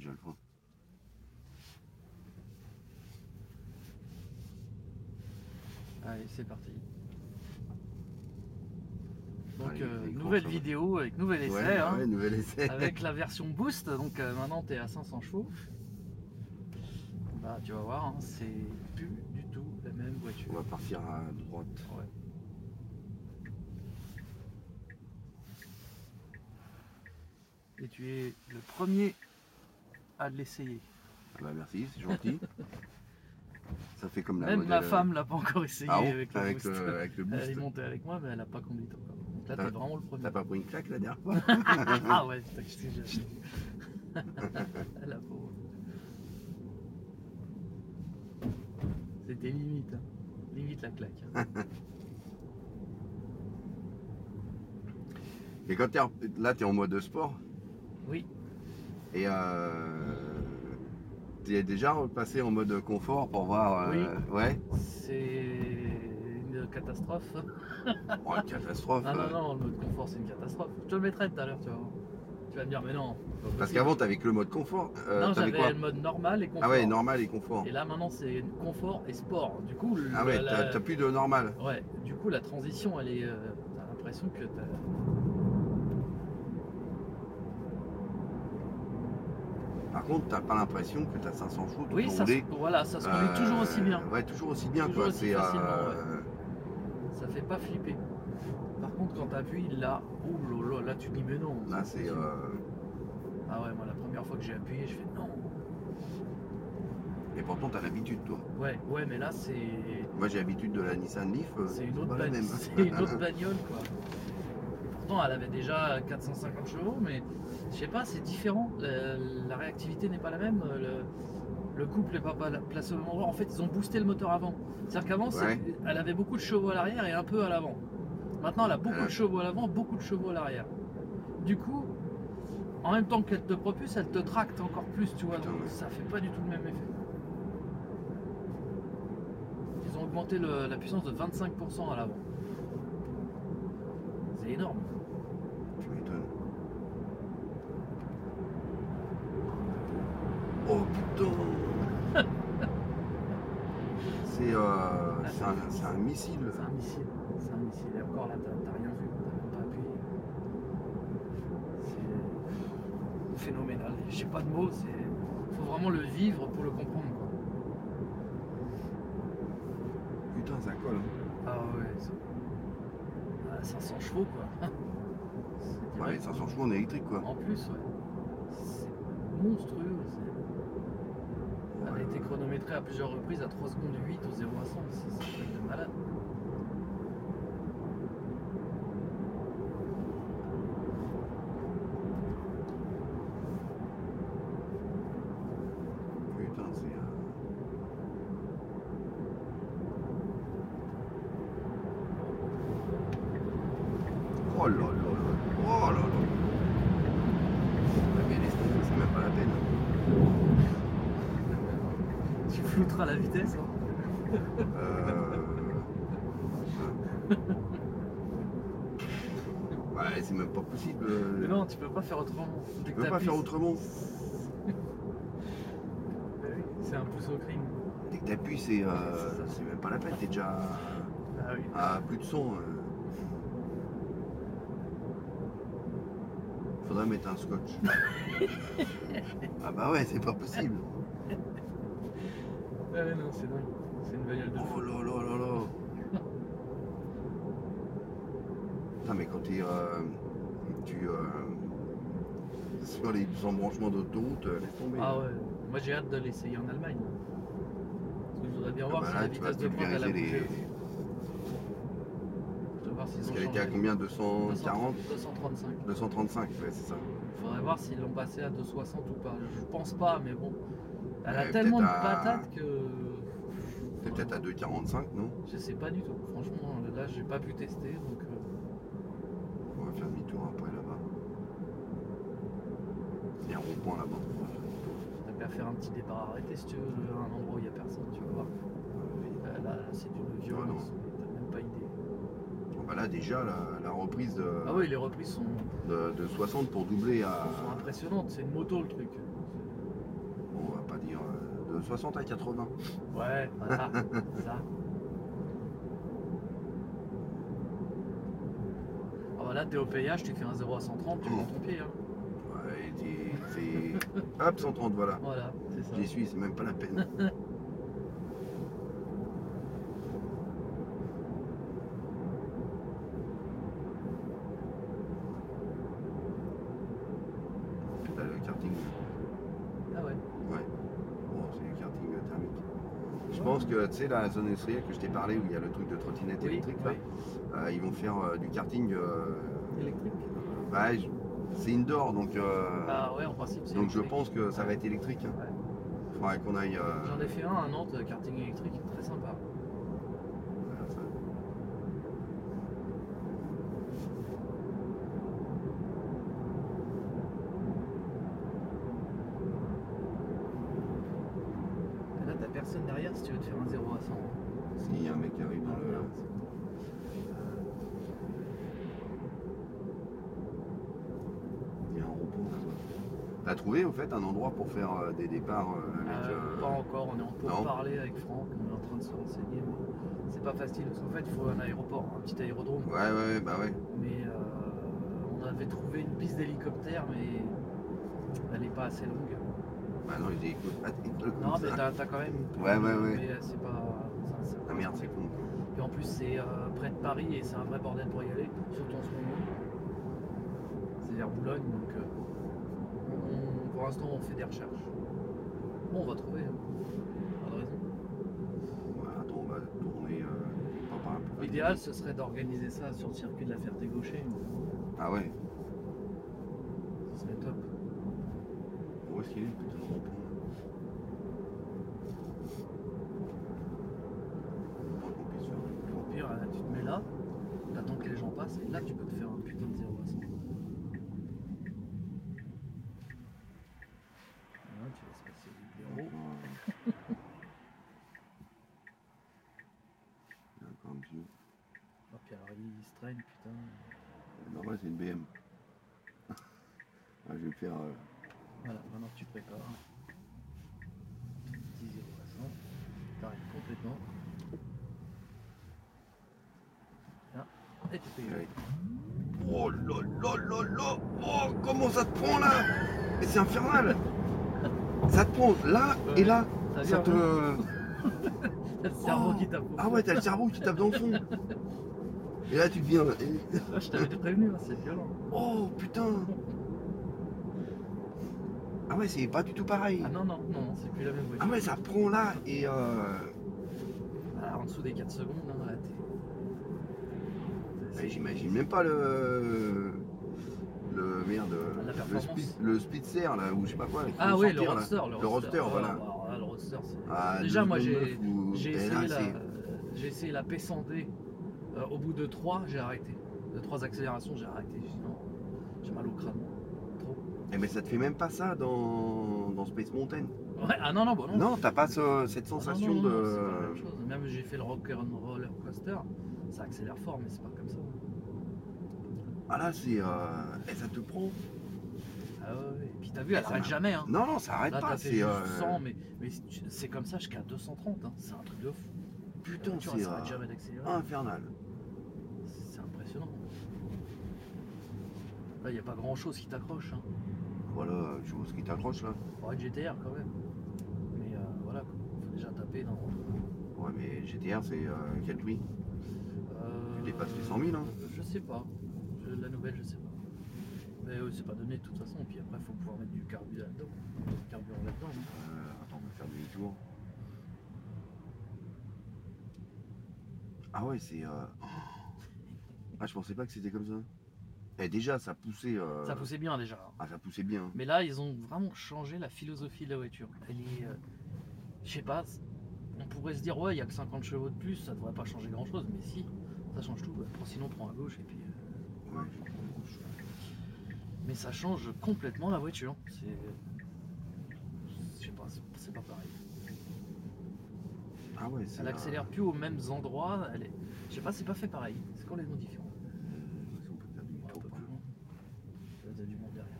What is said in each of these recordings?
déjà le fond. Allez, c'est parti. Donc Allez, nouvelle vidéo avec nouvel essai, ouais, hein, ouais, nouvel essai. avec la version boost. Donc maintenant tu es à 500 chevaux. Bah tu vas voir, hein, c'est plus du tout la même voiture. On va partir à droite. Ouais. Et tu es le premier à l'essayer. Ah bah merci, c'est gentil. Ça fait comme la Même modèle. ma femme l'a pas encore essayé Ah bon, avec le boost. avec le boost. Elle est montée avec moi, mais elle n'a pas conduit encore. Donc là, t'es vraiment le premier. T'as pas pris une claque la dernière fois? Ah ouais, putain, je sais jamais. La pauvre. C'était limite, hein. Limite la claque. Hein. Et quand là, t'es en mode sport Oui. et t'es déjà repassé en mode confort pour voir. Oui. Ouais. C'est une catastrophe. Oh, une catastrophe. Ah non, non, le mode confort, c'est une catastrophe. Je te le mettrai tout à l'heure, tu vas voir. Tu vas me dire, mais non. Parce qu'avant, t'avais que le mode confort. Non, t'avais j'avais quoi? le mode normal et confort. Ah ouais, normal et confort. Et là, maintenant, c'est confort et sport. Du coup, Ah ouais, t'as plus de normal. Ouais, du coup, la transition, elle est. T'as l'impression que t'as. Par contre, t'as pas l'impression que t'as 500 chevaux tout Oui, ça, roulé. voilà, ça se conduit toujours aussi bien. Ouais, toujours aussi bien. Toujours Quoi. aussi facilement, ouais. Ça fait pas flipper. Par contre, quand t'appuies là, oh là là, là tu dis mais non. Là, c'est. Ah ouais, moi la première fois que j'ai appuyé, je fais non. Et pourtant, t'as l'habitude, toi. Ouais, ouais, mais là c'est. Moi, j'ai l'habitude de la Nissan Leaf. C'est une autre pas la même. C'est une autre bagnole, quoi. Et pourtant, elle avait déjà 450 chevaux, mais je sais pas, c'est différent. La réactivité n'est pas la même. Le couple n'est pas placé au même endroit. En fait, ils ont boosté le moteur avant. C'est-à-dire qu'avant, Ouais. elle avait beaucoup de chevaux à l'arrière et un peu à l'avant. Maintenant, elle a beaucoup de chevaux à l'avant, beaucoup de chevaux à l'arrière. Du coup, en même temps qu'elle te propulse, elle te tracte encore plus, tu vois. Donc, ça fait pas du tout le même effet. Ils ont augmenté la puissance de 25% à l'avant. C'est énorme. Tu m'étonnes. Oh putain. C'est un missile. C'est un missile. C'est un missile. Et encore là, t'as rien vu. T'as même pas appuyé. C'est phénoménal. J'ai pas de mots. Faut vraiment le vivre pour le comprendre, quoi. Putain, ça colle. Ah ouais. 500 chevaux, quoi. Ouais, 500 chevaux en électrique, quoi. En plus, ouais. C'est monstrueux. Elle a été chronométrée à plusieurs reprises à 3 secondes 8 au 0 à 100. C'est un truc de malade. Putain, c'est. Oh là là là. Oh là là. Mais laisse tomber, c'est même pas la peine. Tu flouteras la vitesse, hein. Ouais, c'est même pas possible. Mais non, tu peux pas faire autrement. Tu peux pas faire autrement. C'est un pouce au crime. Dès que t'appuies, c'est même pas la peine. T'es déjà à plus de 100. Faudrait mettre un scotch. Ah bah ouais, c'est pas possible. Ah ouais, non, c'est dingue. C'est une bagnole de Oh fou. là là là là. Putain, mais quand sur les embranchements d'autoroute, laisse tomber. Ah ouais, moi j'ai hâte de l'essayer en Allemagne. Parce que je voudrais bien voir bah si là, la tu vas vitesse de pointe elle a pulvériser bougé. Je veux voir s'ils Parce ont qu'elle était changé. à combien? 240 235. 235, ouais, c'est ça. Faudrait voir s'ils l'ont passé à 260 ou pas. Je pense pas, mais bon. Elle a Ouais, tellement de peut-être à- patates que. T'es peut-être à 2,45, non? Je sais pas du tout. Franchement, là j'ai pas pu tester donc. On va faire demi-tour après là-bas. Il y a un rond-point là-bas. T'as qu'à faire un petit départ arrêté si tu veux, à un endroit où il n'y a personne, tu vas voir. Là, c'est d'une violence, t'as même pas idée. Bon, bah là déjà la reprise de, Ah oui, les reprises sont de 60 pour doubler à. impressionnantes, c'est une moto le truc. va dire de 60 à 80. Ouais, voilà, c'est ça. Ah bah là, t'es au péage, tu fais un 0 à 130, tu prends ton pied. Hein. Ouais, c'est. Hop, 130, voilà. Voilà, c'est ça. J'y suis, c'est même pas la peine. Là, le karting. Ah ouais. Ouais. Bon, c'est le karting thermique. Je pense que, tu sais, la zone industrielle que je t'ai parlé, où il y a le truc de trottinette Oui, électrique, oui. là, ils vont faire du karting. Électrique. Bah, c'est indoor, donc, Ah ouais, en principe, c'est donc je électrique. pense que ça va être électrique. Hein. Ouais. Faudrait qu'on aille. J'en ai fait un à Nantes, karting électrique, très sympa. Voilà, ça. Et là, t'as personne derrière si tu veux te faire un 0 à 100. S'il y a un mec qui arrive dans le. Merde. Il y a un rond-point là-bas. T'as trouvé au fait un endroit pour faire des départs avec. Pas encore, on est en non. pourparlers avec Franck, on est en train de se renseigner, mais c'est pas facile parce qu'en fait il faut un aéroport, un petit aérodrome. Ouais, bah ouais. Mais on avait trouvé une piste d'hélicoptère, mais elle n'est pas assez longue. Bah non, ils écoutent pas des trucs Non, comme mais ça. t'as quand même une Ouais. mais c'est pas. Ah merde, c'est con. Et en plus, c'est près de Paris et c'est un vrai bordel pour y aller, surtout en ce moment. C'est vers Boulogne, donc pour l'instant, on fait des recherches. Bon, on va trouver, hein. Pas de raison. Ouais, attends, on va tourner pas par là pour L'idéal, ce serait d'organiser ça sur le circuit de la Ferté-Gaucher. Ah ouais. Ce serait top. Où est-ce qu'il est le putain de rond-point Pour qu'on puisse faire. Au pire, là, tu te mets là, t'attends que les gens passent, et là, tu peux te faire un putain de 0 à 100. Voilà, tu laisses passer les blaireaux. Il y a encore un petit. Oh, puis alors, il se traîne, putain. Normal, c'est une BM. Ah, je vais le faire. Voilà, maintenant que tu prépares. Petit 0 à 100. T'arrêtes complètement. Là, et tu payes. Ouais. Oh là. Oh, comment ça te prend là? Mais c'est infernal. Ça te prend là et là. T'as vu, Ça te. T'as le cerveau qui tape. Ah ouais, t'as le cerveau qui tape dans le fond. Et là, tu deviens. Je t'avais prévenu, hein, c'est violent. Oh putain. Ah ouais, c'est pas du tout pareil. Ah non, c'est plus la même voiture. Ah ouais, ça prend là et. Ah, en dessous des 4 secondes, là, Ouais, j'imagine même pas le merde. La performance. Le Spitzer là, ou je sais pas quoi. Ah oui, le sortir, là. Roadster. Le Roadster, Oh, voilà. Le Roadster, c'est. Ah, Déjà, moi, 2009 j'ai essayé la P100D. Au bout de 3, j'ai arrêté. De 3 accélérations, j'ai arrêté. J'ai dit non, j'ai mal au crâne. Trop. Eh mais ça te fait même pas ça dans Space Mountain. Ouais, ah non, bon, non. Non, t'as pas cette sensation non, de. c'est pas la même chose. Même j'ai fait le roller coaster, ça accélère fort, mais c'est pas comme ça. Ah là, c'est. Et ça te prend. Ah ouais. Et puis t'as vu, elle s'arrête jamais. Hein. Non, ça arrête Là, pas. t'as fait C'est. juste 100, mais c'est comme ça jusqu'à 230. Hein. C'est un truc de fou. Putain, Tu vois, c'est ça s'arrête jamais d'accélérer. infernal. C'est impressionnant. Là, il n'y a pas grand chose qui t'accroche. Hein. Voilà, tu vois ce qui t'accroche là. Faut être GTR quand même. Mais voilà, faut déjà taper dans. Ouais, mais GTR, c'est quel prix? Tu dépasses les 100 000, hein? Je sais pas. La nouvelle, je sais pas. Mais c'est pas donné de toute façon. Et puis après, il faut pouvoir mettre du carburant là-dedans. Attends, on va faire demi-tour. Ah ouais, c'est. Ah, je pensais pas que c'était comme ça. Et déjà, ça poussait. Ça poussait bien déjà. Ah, ça poussait bien. Mais là, ils ont vraiment changé la philosophie de la voiture. Elle est. Je sais pas. On pourrait se dire, ouais, il y a que 50 chevaux de plus, ça devrait pas changer grand chose. Mais si, ça change tout. Sinon, prends à gauche et puis. Ouais. Mais ça change complètement la voiture. C'est. Je sais pas, c'est pas pareil. Ah ouais, c'est. Elle accélère plus aux mêmes endroits. Elle est. Je sais pas, c'est pas fait pareil. C'est complètement différent. Si on peut faire demi-tour. Un peu plus loin. Là, il y a du monde derrière.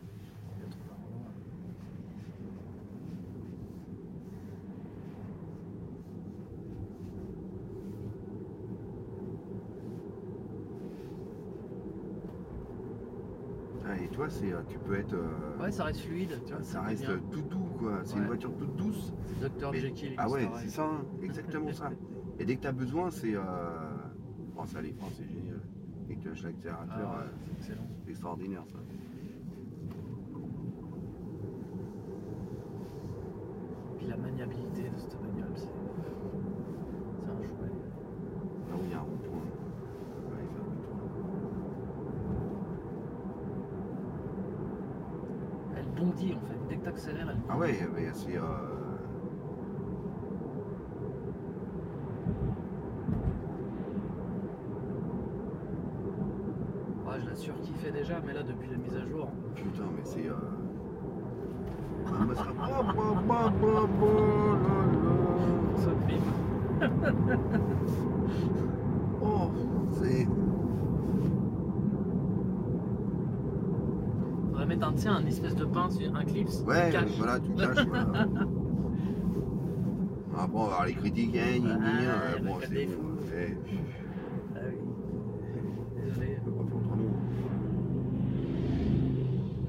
Il y a trop d'argent, là. Ah, et toi, tu peux être. Ouais, ça reste fluide, tu vois, Ça c'est reste bien. tout doux, quoi. C'est une Ouais. voiture toute douce. C'est Dr Mais- Jekyll et Ah ouais, Mr. c'est Hyde. ça, hein, exactement ça. Et dès que tu as besoin, c'est. Oh, ça, les freins, c'est génial. Et tu lâches l'accélérateur, Ah, c'est excellent. c'est extraordinaire, ça. Puis la maniabilité de cette bagnole, c'est un jouet. Là où il y a un rond-point. Ouais, il fait un rond-point. Elle bondit en fait. Dès que tu accélères, elle bondit. Ah ouais, mais c'est. Ah, je la surkiffais déjà, mais là, depuis la mise à jour. Putain, mais c'est. Ça te filme. Oh, c'est. Faudrait mettre un espèce de pince, un clips. Ouais, cache. voilà, tu caches. Voilà. Après, on va avoir les critiques, hein, Ah, il y a bon, que c'est des bon. fous. Ouais. Ah oui. Désolé. On peut pas faire autrement.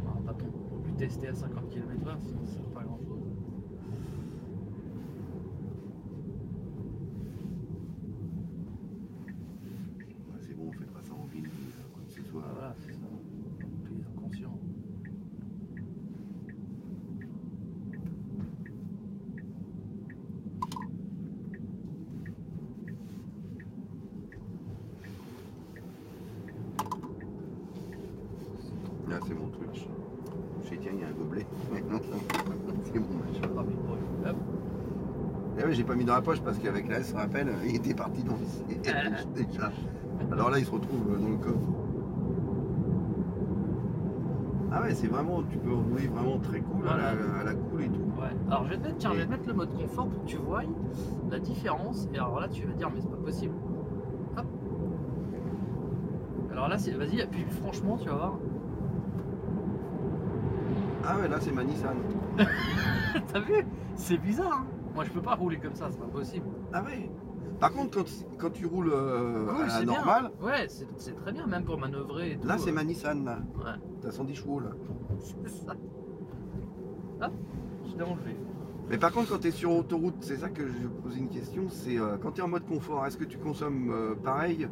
Non, pas ton. Faut plus tester à 50 km/h, sinon ça sert pas à grand chose. Ouais, c'est bon, on fait pas ça en ville, quoi que ce soit. Ah, voilà, c'est ça. Tous les inconscients. Là, c'est mon truc. Je sais, tiens, il y a un gobelet. C'est bon, machin. Ah, mais bon, hop. Eh ouais, j'ai pas mis dans la poche parce qu'avec la S, on rappelle, il était parti dans le siège déjà. Alors là, il se retrouve dans le coffre. Ah ouais, c'est vraiment, tu peux rouler vraiment très cool Voilà. à la cool et tout. Ouais. Alors je vais te mettre, tiens, je vais te mettre le mode confort pour que tu voies la différence. Et alors là, tu vas dire, mais c'est pas possible. Hop. Alors là, vas-y, appuie franchement, tu vas voir. Ah ouais, là, c'est ma Nissan. T'as vu? C'est bizarre, hein. Moi, je peux pas rouler comme ça, c'est pas possible. Ah ouais. Par contre, quand tu roules Cool, à la c'est bien. normale, Ouais, c'est très bien, même pour manœuvrer et tout. là, c'est ma Nissan, là. Ouais, T'as 110 chevaux, là. c'est ça. Hop, je l'ai enlevé. Mais par contre, quand tu es sur autoroute, c'est ça que je posais une question, c'est quand tu es en mode confort, est-ce que tu consommes pareil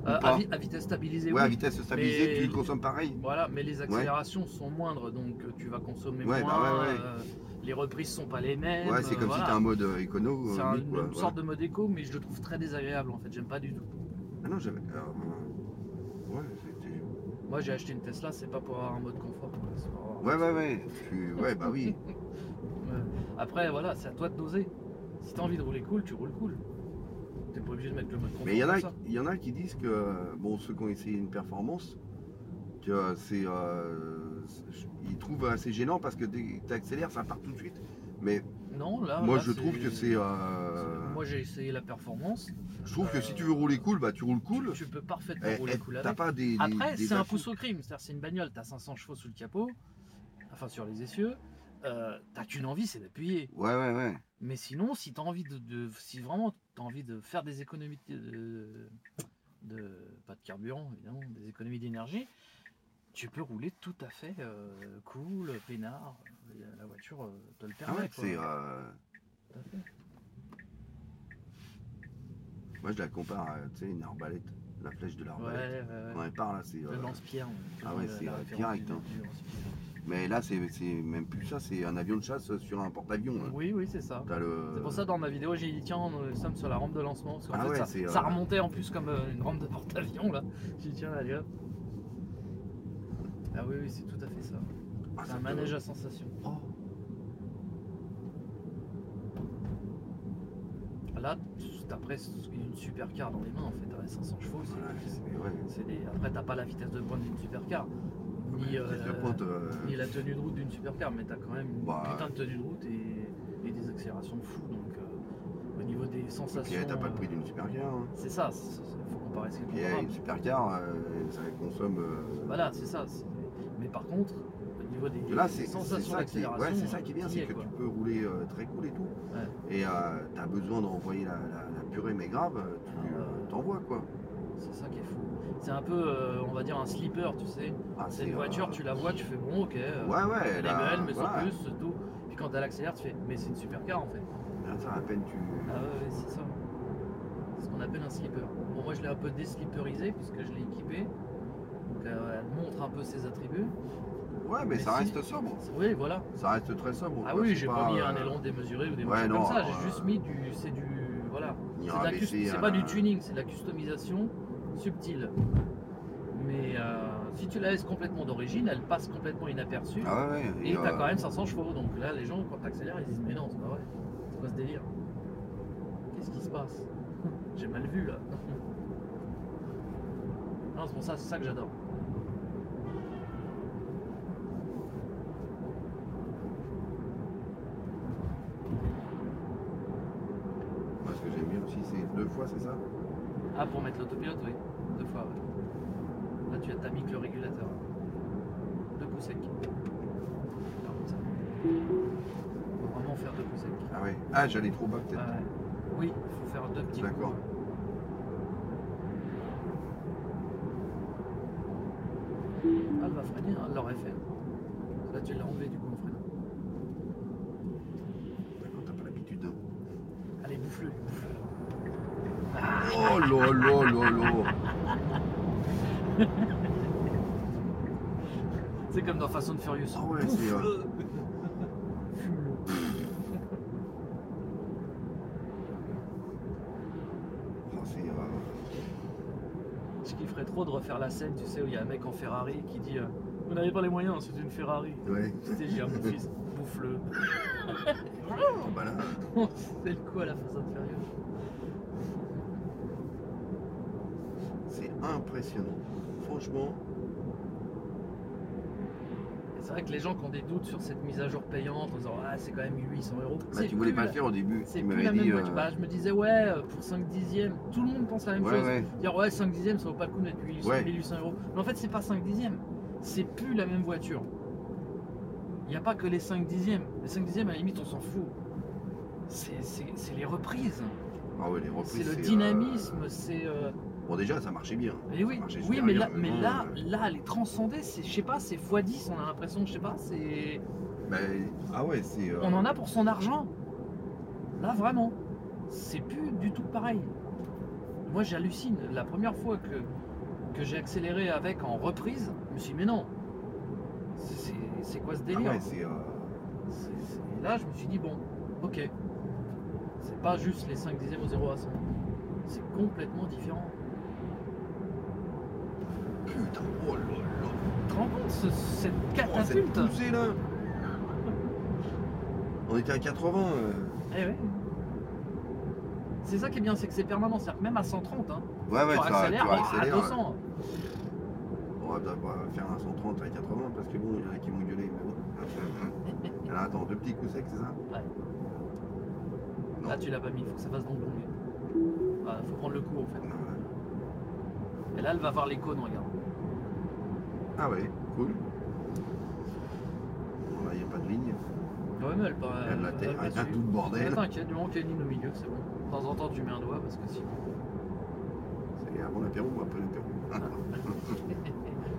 ou pas À vitesse stabilisée, Ouais, à oui. vitesse stabilisée, Mais- tu consommes pareil. Voilà, mais les accélérations sont moindres, donc tu vas consommer Ouais, moins. bah ouais. Les reprises sont pas les mêmes. Ouais, c'est comme voilà. si t'es en mode écono. C'est quoi, une voilà. sorte de mode éco, mais je le trouve très désagréable en fait, j'aime pas du tout. Ah non, j'avais. Ouais, c'était. Moi j'ai acheté une Tesla, c'est pas pour avoir un mode confort. Quoi, c'est pour avoir- Ouais. Ouais, bah oui. Ouais. Après voilà, c'est à toi de doser. Si t'as envie de rouler cool, tu roules cool. T'es pas obligé de mettre le mode confort. Mais comme ça. il y en a qui disent que, bon, ceux qui ont essayé une performance, que c'est. Ils trouvent assez gênant parce que dès que tu accélères, ça part tout de suite. Mais Non, là. moi, là, je trouve que c'est. Moi j'ai essayé la performance. Je trouve que si tu veux rouler cool, bah tu roules cool. Tu peux parfaitement rouler cool T'as avec. pas des. Après, des c'est un bafous. pouce au crime, c'est-à-dire c'est une bagnole, t'as 500 chevaux sous le capot, enfin sur les essieux, t'as qu'une envie, c'est d'appuyer. Ouais. Mais sinon, si t'as envie si vraiment t'as envie de faire des économies pas de carburant évidemment, des économies d'énergie, tu peux rouler tout à fait cool, peinard. La voiture te le Ah permet. ouais, quoi. c'est. Tout à fait. Moi, je la compare à une arbalète, la flèche de l'arbalète. Quand elle part là, c'est. Le lance-pierre. Ah ouais, c'est direct, hein. du lance-pierre. Mais là, c'est même plus ça, c'est un avion de chasse sur un porte-avions. Là. Oui, c'est ça. T'as le. C'est pour ça dans ma vidéo j'ai dit tiens nous sommes sur la rampe de lancement parce qu'en Ah fait ouais, ça remontait en plus comme une rampe de porte-avions là. J'ai dit tiens allez hop. Ah oui c'est tout à fait ça. Ah, C'est ça un te- manège à sensation. Oh. Là t'as presque une supercar dans les mains en fait, t'as 500 chevaux. Après t'as pas la vitesse de pointe d'une supercar. Ni, ni la tenue de route d'une supercar, mais t'as quand même une putain de tenue de route et des accélérations de fou. Donc au niveau des sensations. Et t'as pas le prix d'une supercar. Hein. C'est ça, faut comparer ce qui est Puis comparable. une supercar, ça consomme. Voilà, c'est ça. Mais par contre, au niveau des Là, c'est sensations ça qui, d'accélération, ouais, c'est ça qui est bien, c'est que quoi. tu peux rouler très cool et tout. Ouais. Et t'as besoin d'envoyer la purée, mais grave, tu t'envoies quoi. C'est ça qui est fou. C'est un peu, on va dire, un sleeper, tu sais. Ah, C'est une voiture, tu la vois, tu fais bon, ok, Ouais, ouais, elle est là, belle, mais sans voilà. plus, c'est tout. Puis quand elle accélère, tu fais, mais c'est une supercar en fait. Attends, à peine tu. Ah ouais, c'est ça. C'est ce qu'on appelle un sleeper. Bon, moi je l'ai un peu désleeperisé puisque je l'ai équipé. Donc elle montre un peu ses attributs. Ouais, mais ça si- reste sobre. Oui, voilà. Ça reste très sobre. Ah quoi, oui, c'est j'ai pas mis un aileron démesuré ou des ouais, machins non, comme ça. alors, J'ai juste mis du. C'est du. Voilà. ni C'est de la rabaisser c'est à pas la- du tuning, c'est de la customisation subtile. Mais si tu la laisses complètement d'origine, elle passe complètement inaperçue. Ah ouais, ouais. Et t'as quand même 500 chevaux. Donc là, les gens, quand t'accélères, ils disent mais non, c'est pas vrai. C'est quoi ce délire? Qu'est-ce qui se passe? J'ai mal vu là. Non, c'est pour ça, c'est ça que j'adore. Moi, ce que j'aime bien aussi, c'est 2 fois, c'est ça? Ah, pour mettre l'autopilote, oui. 2 fois, ouais. Là, t'as mis que le régulateur. 2 coups secs. Alors, comme ça. Faut vraiment faire 2 coups secs. Ah ouais. Ah, j'allais trop bas peut-être. Ah ouais. Oui, il faut faire 2 petits coups. D'accord. Ah, elle va freiner, hein, elle l'aurait fait. Là, tu l'as enlevé du coup en freinant. D'accord, t'as pas l'habitude. Hein. Allez, bouffe-le, bouffe-le. Oh là là là là. C'est comme dans Fast and Furious. Ah ouais, c'est. Bouffe-le. Oh, c'est. Je kifferais trop de refaire la scène, tu sais, où il y a un mec en Ferrari qui dit vous n'avez pas les moyens, c'est une Ferrari. Ouais. Tu sais, j'ai à mon fils, bouffe-le. Oh, bah là. C'est le coup à la Fast and Furious. C'est impressionnant. Franchement. Et c'est vrai que les gens qui ont des doutes sur cette mise à jour payante en disant ah c'est quand même 800 €. Bah, tu voulais pas le faire au début. C'est Tu plus m'avais la même dit. voiture. Bah, je me disais ouais pour 5 dixièmes, tout le monde pense la même Ouais, chose. ouais. Dire ouais 5 dixièmes ça vaut pas le coup de mettre 800, Ouais. 1800 €. Mais en fait c'est pas 5 dixièmes, c'est plus la même voiture. Il n'y a pas que les 5 dixièmes. Les 5 dixièmes à la limite on s'en fout. C'est les reprises. Ah ouais, les reprises. C'est le dynamisme, c'est. Bon, déjà, ça marchait bien. Et oui, Ça marchait oui, super mais bien, là, elle est transcendée. C'est, je sais pas, c'est x10. On a l'impression, je sais pas, c'est. Bah, ah ouais, c'est. On en a pour son argent. Là, vraiment, c'est plus du tout pareil. Moi, j'hallucine. La première fois que j'ai accéléré avec en reprise, je me suis dit, mais non, c'est quoi ce Ah délire? ouais, c'est. Et là, je me suis dit, bon, ok, c'est pas juste les 5 dixièmes au 0 à 100. C'est complètement différent. Putain, oh là là. Tu te rends compte, cette Oh, cette catapulte? poussée là. On était à 80. Eh ouais. C'est ça qui est bien, c'est que c'est permanent. C'est-à-dire que même à 130, hein, Ouais, ouais, tu tu accélères à accélères. 200. On va peut-être pas faire un 130 à 80 parce que bon, il y en a qui vont gueuler. Mais bon. Alors attends, 2 petits coups secs, c'est ça? Ouais. Non. Là, tu l'as pas mis, il faut que ça fasse donc long. Voilà, faut prendre le coup en fait. Et là, elle va voir les cônes, regarde. Ah ouais, cool. Bon, là, il n'y a pas de ligne. Ouais, mais elle part. Il y a de la terre, va il y a dessus. tout le bordel. Ouais, t'inquiète, du moment qu'il y a une ligne au milieu, c'est bon. De temps en temps, tu mets un doigt parce que sinon. C'est avant l'apéro ou après l'apéro?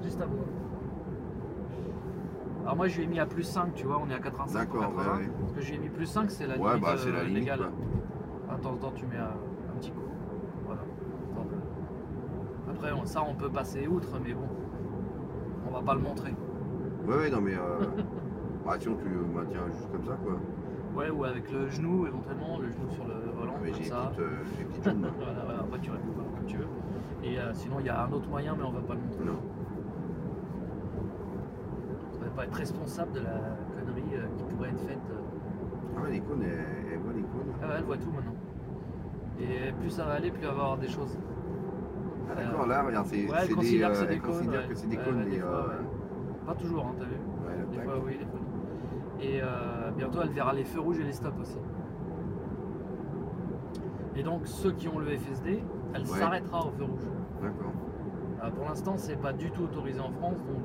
Juste avant. Alors, moi, je lui ai mis à plus 5, tu vois, on est à 85. D'accord, 80. ouais, ouais. Parce que je lui ai mis plus 5, c'est la Ouais, limite, bah c'est la limite. légale. Quoi. De temps en temps, tu mets un petit coup. Voilà. Exemple. Après, ça, on peut passer outre, mais bon, on va pas le montrer. Ouais, ouais, non mais. Bah, sinon, tu le maintiens juste comme ça, quoi. Ouais, ou avec le genou, éventuellement, le genou sur le volant, Mais comme j'ai ça. des petites jambes. Voilà, voilà, après tu réponds comme tu veux. Et sinon, il y a un autre moyen, mais on va pas le montrer. Non. On va pas être responsable de la connerie qui pourrait être faite. Ah ouais, les cônes, elle voit les cônes. Ah ouais, elle voit tout maintenant. Et plus ça va aller, plus elle va avoir des choses. Ah d'accord, là, regarde, c'est Ouais, elle des, considère que c'est des elle cônes. considère Ouais. que c'est des Ouais, cônes, ouais, des mais. fois, ouais. Pas toujours, hein, t'as vu. Ouais, le Des tac. fois, oui, des fois non. Et bientôt, elle verra les feux rouges et les stops aussi. Et donc, ceux qui ont le FSD, elle Ouais. s'arrêtera au feu rouge. D'accord. Pour l'instant, c'est pas du tout autorisé en France, donc